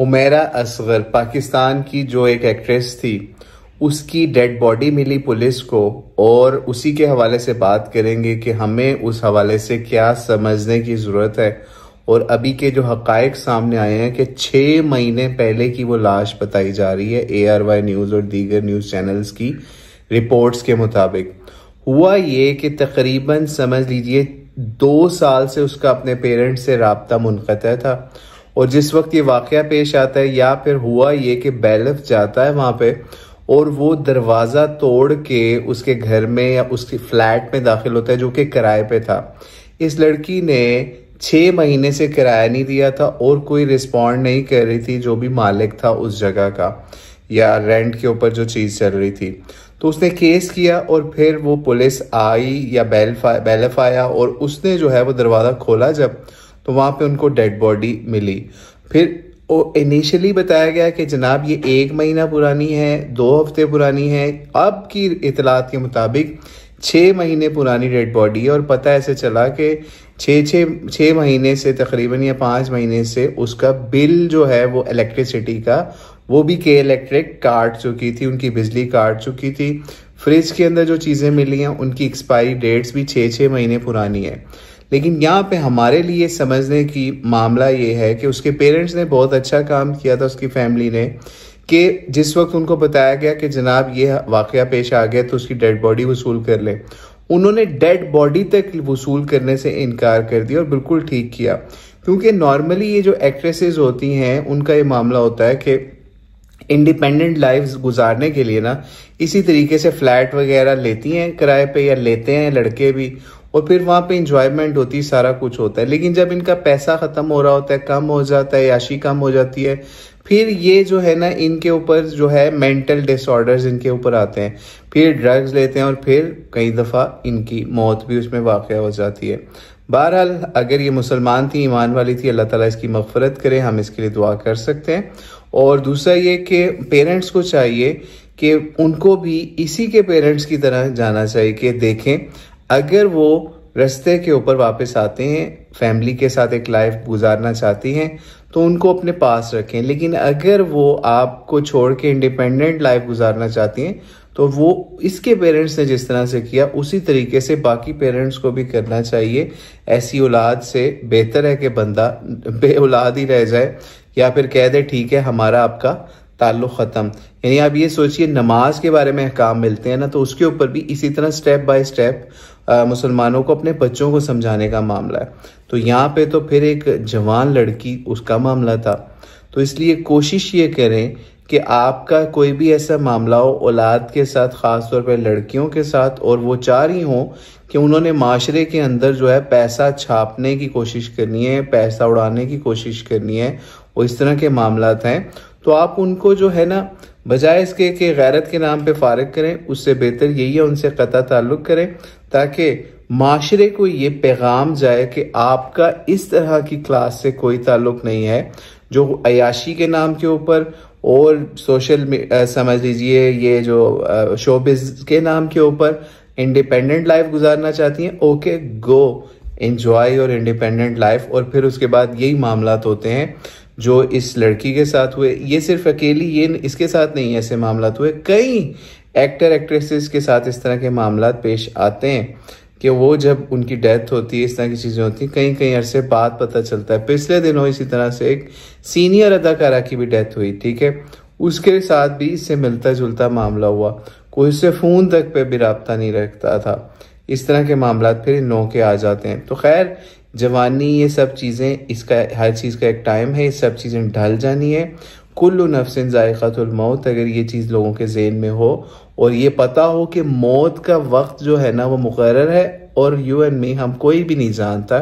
हुमैरा असगर पाकिस्तान की जो एक एक्ट्रेस थी, उसकी डेड बॉडी मिली पुलिस को, और उसी के हवाले से बात करेंगे कि हमें उस हवाले से क्या समझने की ज़रूरत है। और अभी के जो हक़ाइक़ सामने आए हैं कि 6 महीने पहले की वो लाश बताई जा रही है ARY न्यूज़ और दीगर न्यूज़ चैनल्स की रिपोर्ट्स के मुताबिक। हुआ ये कि तकरीबन समझ लीजिए 2 साल से उसका अपने पेरेंट्स से राब्ता मुनक़ता था, और जिस वक्त ये वाक़या पेश आता है, या फिर हुआ ये कि बैलिफ जाता है वहाँ पे और वो दरवाज़ा तोड़ के उसके घर में या उसके फ्लैट में दाखिल होता है जो कि किराए पे था। इस लड़की ने 6 महीने से किराया नहीं दिया था और कोई रिस्पॉन्ड नहीं कर रही थी जो भी मालिक था उस जगह का, या रेंट के ऊपर जो चीज़ चल रही थी। तो उसने केस किया और फिर वो पुलिस आई या बैलिफ आया, और उसने जो है वो दरवाज़ा खोला जब, तो वहाँ पे उनको डेड बॉडी मिली। फिर इनिशियली बताया गया कि जनाब ये 1 महीना पुरानी है, 2 हफ्ते पुरानी है। अब की इतलात के मुताबिक 6 महीने पुरानी डेड बॉडी है, और पता ऐसे चला कि 6 महीने से तकरीबन या 5 महीने से उसका बिल जो है वो इलेक्ट्रिसिटी का, वो भी के इलेक्ट्रिक काट चुकी थी, उनकी बिजली काट चुकी थी। फ्रिज के अंदर जो चीज़ें मिली हैं उनकी एक्सपायरी डेट्स भी 6 महीने पुरानी है। लेकिन यहाँ पे हमारे लिए समझने की मामला ये है कि उसके पेरेंट्स ने बहुत अच्छा काम किया था, उसकी फैमिली ने, कि जिस वक्त उनको बताया गया कि जनाब ये वाक़या पेश आ गया तो उसकी डेड बॉडी वसूल कर ले, उन्होंने डेड बॉडी तक वसूल करने से इनकार कर दिया, और बिल्कुल ठीक किया। क्योंकि नॉर्मली ये जो एक्ट्रेसेस होती हैं उनका ये मामला होता है कि इंडिपेंडेंट लाइफ गुजारने के लिए ना इसी तरीके से फ्लैट वगैरह लेती हैं किराए पे, या लेते हैं लड़के भी, और फिर वहाँ पे इंजॉयमेंट होती है, सारा कुछ होता है। लेकिन जब इनका पैसा ख़त्म हो रहा होता है, कम हो जाता है, याशी कम हो जाती है, फिर ये जो है ना इनके ऊपर जो है मेंटल डिसऑर्डर्स इनके ऊपर आते हैं, फिर ड्रग्स लेते हैं, और फिर कई दफ़ा इनकी मौत भी उसमें वाक़या हो जाती है। बहरहाल अगर ये मुसलमान थी, ईमान वाली थी, अल्लाह ताला इसकी मग़फ़िरत करे, हम इसके लिए दुआ कर सकते हैं। और दूसरा ये कि पेरेंट्स को चाहिए कि उनको भी इसी के पेरेंट्स की तरह जाना चाहिए कि देखें, अगर वो रास्ते के ऊपर वापस आते हैं, फैमिली के साथ एक लाइफ गुजारना चाहती हैं, तो उनको अपने पास रखें। लेकिन अगर वो आपको छोड़ के इंडिपेंडेंट लाइफ गुजारना चाहती हैं, तो वो इसके पेरेंट्स ने जिस तरह से किया उसी तरीके से बाकी पेरेंट्स को भी करना चाहिए। ऐसी औलाद से बेहतर है कि बंदा बे औलाद ही रह जाए, या फिर कह दे ठीक है हमारा आपका ताल्लुक़ ख़त्म। यानी आप ये सोचिए, नमाज के बारे में अहकाम मिलते हैं ना, तो उसके ऊपर भी इसी तरह स्टेप बाय स्टेप मुसलमानों को अपने बच्चों को समझाने का मामला है। तो यहाँ पे तो फिर एक जवान लड़की, उसका मामला था। तो इसलिए कोशिश ये करें कि आपका कोई भी ऐसा मामला हो औलाद के साथ, ख़ास तौर पर लड़कियों के साथ, और वो चाह रही हों कि उन्होंने माशरे के अंदर जो है पैसा छापने की कोशिश करनी है, पैसा उड़ाने की कोशिश करनी है, और इस तरह के मामलात हैं, तो आप उनको जो है ना, बजाय इसके कि गैरत के नाम पे फारिग करें, उससे बेहतर यही है उनसे क़ता ताल्लुक़ करें, ताकि माशरे को ये पैगाम जाए कि आपका इस तरह की क्लास से कोई ताल्लुक़ नहीं है, जो अयाशी के नाम के ऊपर और सोशल समझ लीजिए ये जो शोबिज़ के नाम के ऊपर इंडिपेंडेंट लाइफ गुजारना चाहती हैं। Okay, go enjoy your independent life. और फिर उसके बाद यही मामलात होते हैं जो इस लड़की के साथ हुए। ये सिर्फ अकेली ये इसके साथ नहीं, ऐसे मामलात हुए, कई एक्टर एक्ट्रेसेस के साथ इस तरह के मामलात पेश आते हैं कि वो जब उनकी डेथ होती है, इस तरह की चीज़ें होती हैं, कई अरसे बाद पता चलता है। पिछले दिनों इसी तरह से एक सीनियर अदाकारा की भी डेथ हुई, ठीक है, उसके साथ भी इससे मिलता जुलता मामला हुआ, कोई उससे फ़ोन तक पे भी रब्ता नहीं रखता था। इस तरह के मामलात फिर नो के आ जाते हैं। तो खैर, जवानी, ये सब चीज़ें, इसका हर चीज़ का एक टाइम है, ये सब चीज़ें ढल जानी है। कुल्लु नफ्सिन ज़ाइक़तुल मौत, अगर ये चीज़ लोगों के ज़हन में हो और ये पता हो कि मौत का वक्त जो है ना वो मुकर्रर है, और यू एंड मी, हम कोई भी नहीं जानता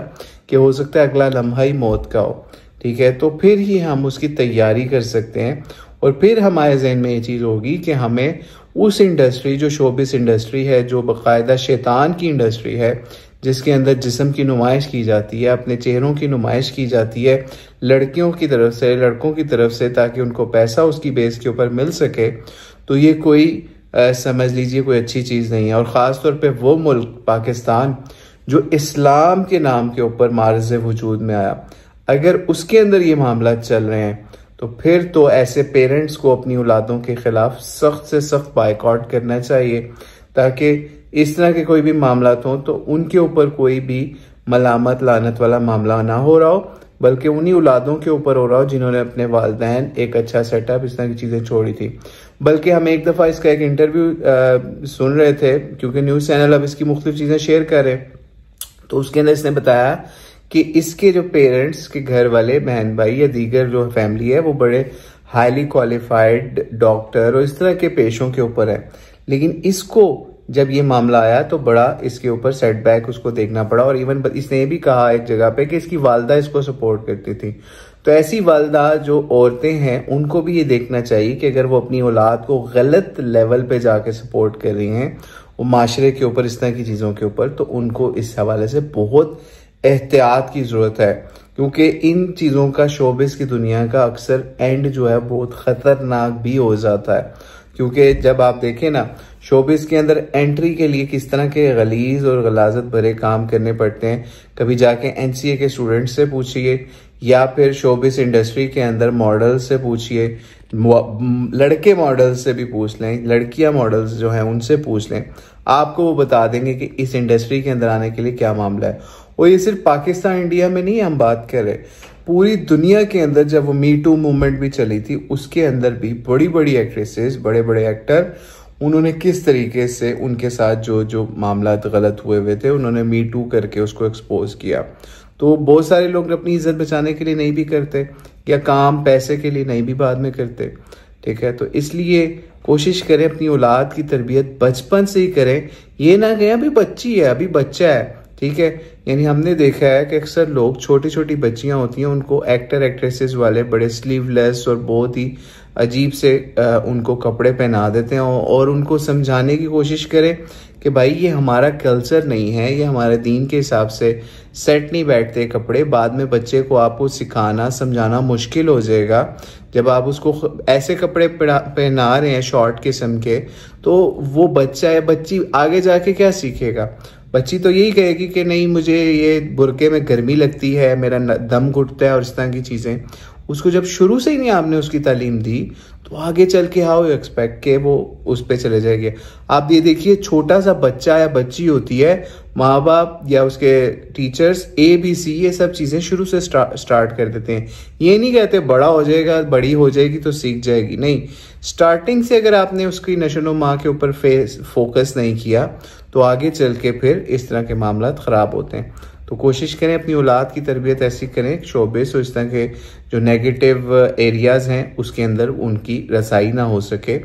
कि हो सकता है अगला लम्हा ही मौत का हो, ठीक है, तो फिर ही हम उसकी तैयारी कर सकते हैं। और फिर हमारे जहन में ये चीज़ होगी कि हमें उस इंडस्ट्री, जो शोबिस इंडस्ट्री है, जो बाकायदा शैतान की इंडस्ट्री है, जिसके अंदर जिस्म की नुमाइश की जाती है, अपने चेहरों की नुमाइश की जाती है लड़कियों की तरफ से, लड़कों की तरफ से, ताकि उनको पैसा उसकी बेस के ऊपर मिल सके, तो ये कोई समझ लीजिए कोई अच्छी चीज़ नहीं है। और ख़ास तौर पे वो मुल्क पाकिस्तान जो इस्लाम के नाम के ऊपर मार्ज़ वजूद में आया, अगर उसके अंदर ये मामला चल रहे हैं तो फिर तो ऐसे पेरेंट्स को अपनी औलादों के खिलाफ सख्त से सख्त बायकॉट करना चाहिए, ताकि इस तरह के कोई भी मामला हो तो उनके ऊपर कोई भी मलामत लानत वाला मामला ना हो रहा हो, बल्कि उन्हीं औलादों के ऊपर हो रहा हो जिन्होंने अपने वालिदैन एक अच्छा सेटअप इस तरह की चीज़ें छोड़ी थी। बल्कि हम एक दफ़ा इसका एक इंटरव्यू सुन रहे थे, क्योंकि न्यूज़ चैनल अब इसकी मुख्तलिफ चीज़ें शेयर कर रहे, तो उसके अंदर इसने बताया कि इसके जो पेरेंट्स के घर वाले बहन भाई या दीगर जो फैमिली है वो बड़े हाईली क्वालिफाइड डॉक्टर और इस तरह के पेशों के ऊपर है, लेकिन इसको जब ये मामला आया तो बड़ा इसके ऊपर सेटबैक उसको देखना पड़ा। और इवन इसने ये भी कहा एक जगह पे कि इसकी वालदा इसको सपोर्ट करती थी। तो ऐसी वालदा जो औरतें हैं उनको भी ये देखना चाहिए कि अगर वो अपनी औलाद को गलत लेवल पे जाके सपोर्ट कर रही हैं वो माशरे के ऊपर इस तरह की चीज़ों के ऊपर, तो उनको इस हवाले से बहुत एहतियात की ज़रूरत है, क्योंकि इन चीज़ों का शोबिस की दुनिया का अक्सर एंड जो है बहुत ख़तरनाक भी हो जाता है। क्योंकि जब आप देखें ना शोबिस के अंदर एंट्री के लिए किस तरह के गलीज और गलाजत भरे काम करने पड़ते हैं, कभी जाके एनसीए के स्टूडेंट से पूछिए या फिर शोबिस इंडस्ट्री के अंदर मॉडल से पूछिए, लड़के मॉडल से भी पूछ लें, लड़कियां मॉडल्स जो हैं उनसे पूछ लें, आपको वो बता देंगे कि इस इंडस्ट्री के अंदर आने के लिए क्या मामला है। और ये सिर्फ पाकिस्तान इंडिया में नहीं हम बात कर रहे, पूरी दुनिया के अंदर जब वो मी टू मूवमेंट भी चली थी उसके अंदर भी बड़ी बड़ी एक्ट्रेसेस, बड़े बड़े एक्टर, उन्होंने किस तरीके से उनके साथ जो जो मामला गलत हुए थे उन्होंने मी टू करके उसको एक्सपोज किया। तो बहुत सारे लोग अपनी इज्जत बचाने के लिए नहीं भी करते या काम पैसे के लिए नहीं भी बाद में करते, ठीक है। तो इसलिए कोशिश करें अपनी औलाद की तरबियत बचपन से ही करें, ये ना कहें अभी बच्ची है अभी बच्चा है, ठीक है। यानी हमने देखा है कि अक्सर लोग छोटी छोटी बच्चियां होती हैं उनको एक्टर एक्ट्रेसेस वाले बड़े स्लीवलेस और बहुत ही अजीब से उनको कपड़े पहना देते हैं और उनको समझाने की कोशिश करें कि भाई ये हमारा कल्चर नहीं है, ये हमारे दीन के हिसाब से सेट नहीं बैठते कपड़े। बाद में बच्चे को आपको सिखाना समझाना मुश्किल हो जाएगा जब आप उसको ऐसे कपड़े पहना रहे हैं शॉर्ट किस्म के, तो वो बच्चा या बच्ची आगे जाके क्या सीखेगा। बच्ची तो यही कहेगी कि नहीं मुझे ये बुरके में गर्मी लगती है, मेरा दम घुटता है और इस तरह की चीज़ें। उसको जब शुरू से ही नहीं आपने उसकी तालीम दी तो आगे चल के हाउ यू एक्सपेक्ट के वो उस पे चले जाएंगे। आप ये देखिए छोटा सा बच्चा या बच्ची होती है, माँ बाप या उसके टीचर्स ABC ये सब चीज़ें शुरू से स्टार्ट कर देते हैं। ये नहीं कहते बड़ा हो जाएगा बड़ी हो जाएगी तो सीख जाएगी, नहीं, स्टार्टिंग से अगर आपने उसकी नशो माँ के ऊपर फोकस नहीं किया तो आगे चल के फिर इस तरह के मामला ख़राब होते हैं। तो कोशिश करें अपनी औलाद की तरबियत ऐसी करें शोबिस और इस तरह के जो नेगेटिव एरियाज़ हैं उसके अंदर उनकी रसाई ना हो सके,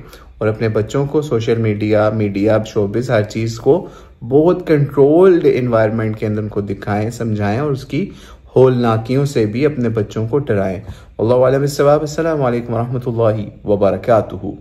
और अपने बच्चों को सोशल मीडिया शोबिस हर चीज़ को बहुत कंट्रोल्ड इन्वायरमेंट के अंदर उनको दिखाएं समझाएं और उसकी होलनाकियों से भी अपने बच्चों को डराएं। अल्लाह वालम। अस्सलाम वालेकुम व रहमतुल्लाहि व बरकातुहू।